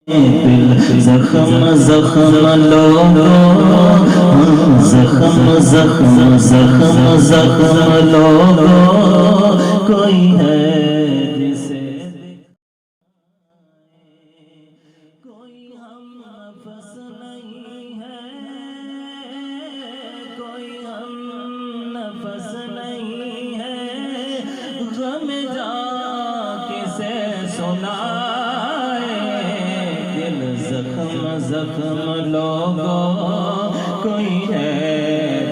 دل زخم زخم لوگو، زخم زخم زخم زخم لوگو، کوئی ہے جسے کوئی ہم نفس نہیں ہے، کوئی ہم نفس نہیں ہے، غم جا کسے سنائے، دل زخم زخم لوگو، کوئی ہے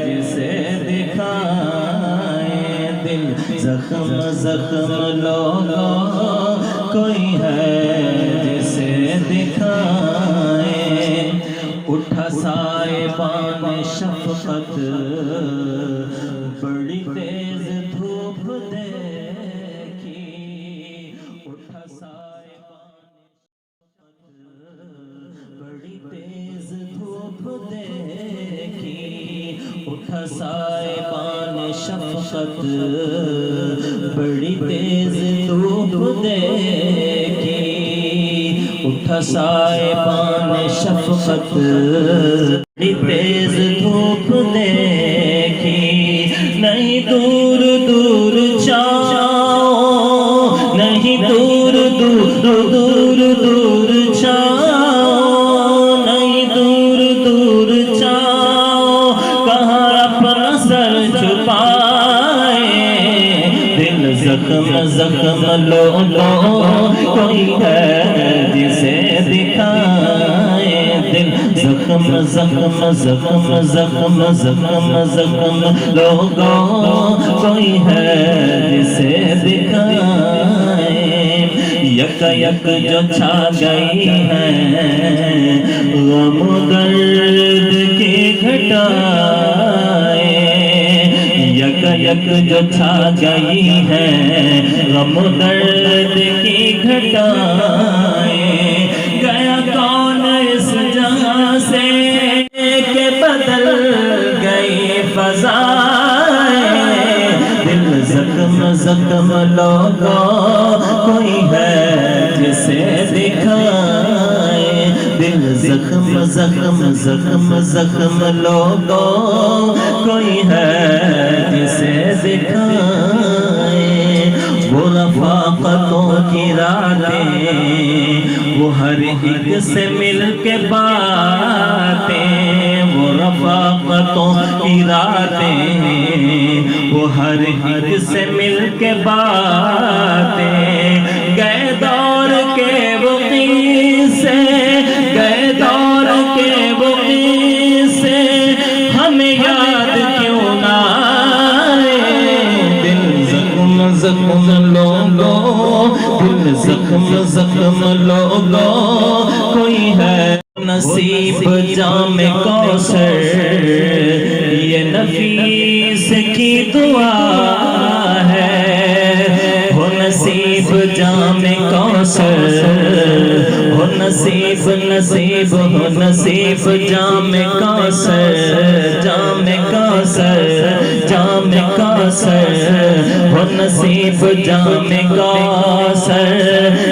جسے دکھائے، دل زخم زخم لوگو، کوئی ہے جسے دکھائے، اٹھا سائبان شفقت، بڑی تیز دھوپ دیکھی، اٹھا سائبان بڑی تیز دھوپ دیکھی، اٹھا سائبان شفقت، بڑی تیز دھوپ دیکھی، اٹھا سائبان شفقت، بڑی تیز دھوپ دیکھی، نہیں دور دور جاؤ، نہیں دور دور دور دور جاؤ، نہیں دور دور جاؤ، کہاں اپنا سر چھپائے، دل زخم زخم لوگو، کوئی ہے جسے دکھائے، دل زخم زخم زخم زخم زخم زخم لوگو، کوئی ہے جسے دکھائے، یک یک جو چھا گئی ہے غم و درد کی گھٹائے، یک یک جو چھا گئی ہے غم و درد کی گھٹائے، گیا کون اس جہاں سے کہ بدل گئی فضائیں، دل زخم زخم لوگو، کوئی ہے جسے دکھائے، دل زخم زخم زخم زخم لوگو، کوئی ہے جسے دکھائے، وہ رفاقتوں کی راتیں، وہ ہر ایک سے مل کے باتیں، وہ رفاقتوں کی راتیں، وہ ہر ایک سے مل کے باتیں، گئے دور کے وہ قصے، گئے دور کے وہ قصے، ہمیں یاد کیوں نہ آئے، دل زخم زخم لوگو، دل زخم زخم لوگو، کوئی ہے نصیب جام کوثر، یہ نفیس کی دعا ہے، ہو نصیب جام کوثر، ہو نصیب نصیب ہو نصیب جام کوثر، جام کوثر جام کوثر، ہو نصیب جام کوثر،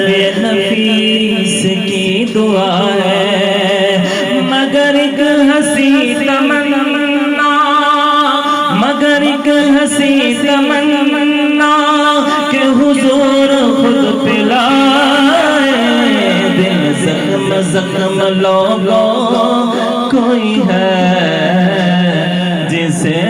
یہ نفیس کی دعا ہے، مگر ایک ہنسی تمنا، مگر ایک ہنسی تمنا کہ حضور خود پلائے، دل زخم زخم لوگو، کوئی ہے جسے